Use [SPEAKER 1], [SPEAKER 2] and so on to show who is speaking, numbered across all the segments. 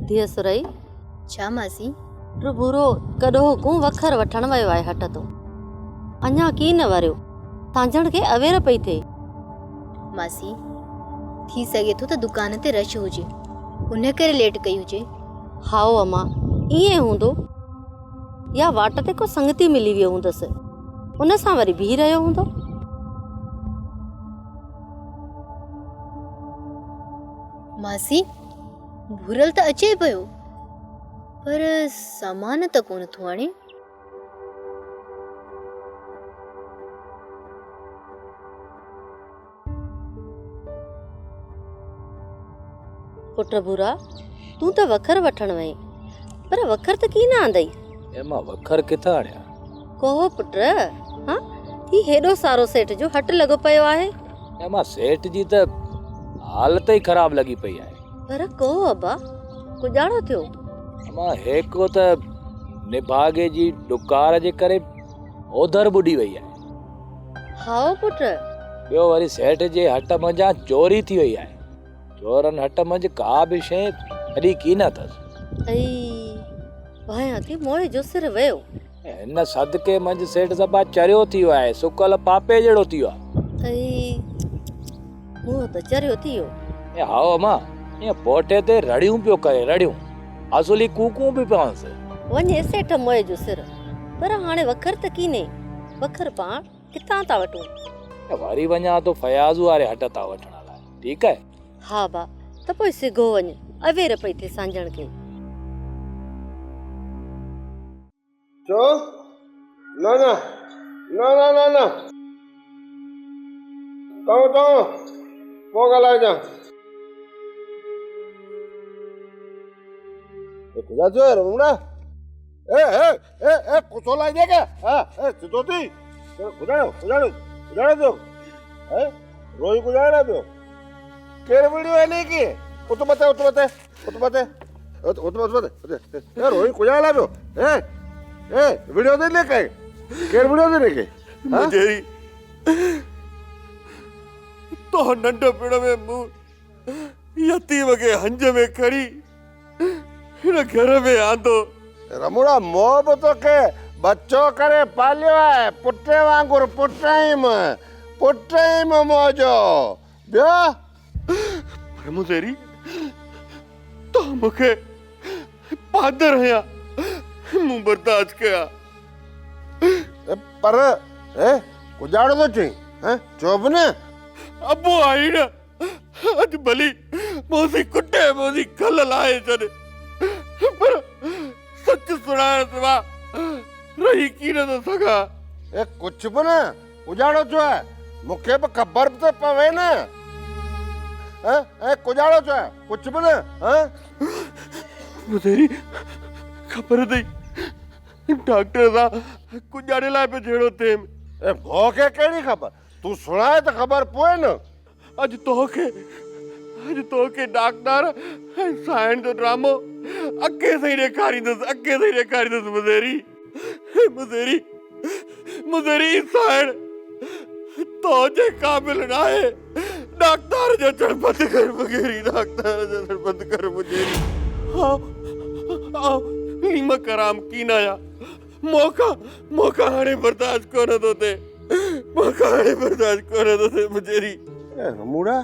[SPEAKER 1] धीअ सुरई
[SPEAKER 2] छा मासी?
[SPEAKER 1] प्रभुरो कॾो हुकूं वखर वठण वियो आहे हट तो अञा की न वरियो तांजण खे अवेर पई थिए।
[SPEAKER 2] मासी थी सके थो त दुकान ते रश हुजे उन करे लेट कई हुजे।
[SPEAKER 1] हाओ अम्मा ईअं हूंदो या वाट ते को संगती मिली वियो हूंदसि उन सां वरी बीह रहियो हूंदो।
[SPEAKER 2] मासी भूरल त अचे पियो पर सामान त कोन थो आणे।
[SPEAKER 1] पुट भूरा तूं त वखर वठण वई पर वखर त की न आंदई।
[SPEAKER 3] मां वखर किथां आणिया?
[SPEAKER 1] कोहो पुट हाँ ही हेॾो सारो सेठ जो हट लॻो पियो आहे।
[SPEAKER 3] मां सेठ जी त हालत ई ख़राब लगी पई आहे।
[SPEAKER 1] पर कोहो अब्बा कुजाड़ो थियो?
[SPEAKER 3] मां हेको त निभागे जी डुकार जे करे ओधर बुडी वई आहे।
[SPEAKER 1] हाओ पुट
[SPEAKER 3] ॿियो वरी सेठ जे हट मंझां चोरी थी वई आहे। चोरन हट मंझ का बि शइ खड़ी की न अथसि।
[SPEAKER 1] ऐ भाया थी मोए जो सिर वियो।
[SPEAKER 3] हिन सदके मंझ सेठ सभा चरियो थी वियो आहे सुकल पापे जहिड़ो थी वियो आहे।
[SPEAKER 1] ऐ मुंहुं त चरियो थी वियो।
[SPEAKER 3] हाओ मां ईअं पोटे ते रड़ियूं पियो करे रड़ियूं असुली कूकू बि पियांसि।
[SPEAKER 1] वञे सेठ मोए जो सिर पर हाणे वखर त कीने वखर पाण किथां था वठूं?
[SPEAKER 3] वरी वञा तो फयाज़ वारे हट था वठण लाइ। ठीकु आहे?
[SPEAKER 1] हा बा त पोइ सिघो वञ अवेर पई थिए सांझण खे।
[SPEAKER 4] छो न न न न न न तो पोइ ॻाल्हाइजां। खुदा जो रमणा ए ए ए ए कुछो लाई देगा हां ए सिधो थी खुदा दो है रोई गुजारा दो केर वीडियो है नहीं की उत बता ए रोई गुजारा दो ए वीडियो दे लेके केर वीडियो दे लेके
[SPEAKER 5] मुझे तो नंढ पिण में मु यतीम के हंज में खड़ी इन घर में आंदो।
[SPEAKER 4] रमुड़ा मोब तो के बच्चो करे पालियो है पुट्टे वांगुर पुट्टे में मौजो बियो
[SPEAKER 5] पर मुझेरी तो मुखे पादर है मु बर्दाश्त कया
[SPEAKER 4] पर कुजाड़ो तो चई हैं चोब ने
[SPEAKER 5] अबो आई ना आज भली मोसी कुट्टे मोसी खल लाए चने पर सच सुनाए सिवा रही की न तो सका।
[SPEAKER 4] कुछ भी ना कुजाड़ो जो है मुखे पे खबर तो पवे ना कुजाड़ो जो है कुछ भी ना
[SPEAKER 5] मुझेरी खबर नहीं डॉक्टर सा कुजाड़े लाए पे छेड़ो थे
[SPEAKER 4] भोके केड़ी खबर तू सुनाए तो खबर पोए ना।
[SPEAKER 5] आज तो के डॉक्टर साइंस जो ड्रामो अके सही रेखारी दस मुझेरी साइंस तो जे काबिल ना है डॉक्टर जो चढ़पत कर मुझेरी डॉक्टर जो चढ़पत कर मुझेरी आओ नीम कराम की नया मौका हाणे बर्दाश्त कोन दोते मुझेरी
[SPEAKER 4] रमुड़ा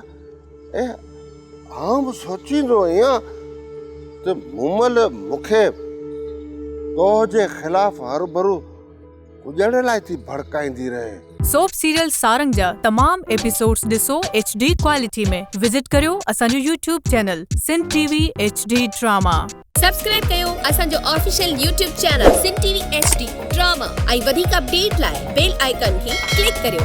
[SPEAKER 4] आम सोची रो या तो मुमल मुखे तो जे खिलाफ हर भरू गुजड़े लाई थी भड़काईंदी रहे।
[SPEAKER 6] सोप सीरियल सारंग जा तमाम एपिसोड्स ॾिसो HD क्वालिटी में विजिट करियो असांजो YouTube channel Sindh TV HD drama.
[SPEAKER 7] Subscribe कयो असांजो official YouTube channel Sindh TV HD drama ऐं वधीक अपडेट लाइ बेल आइकन खे क्लिक करियो।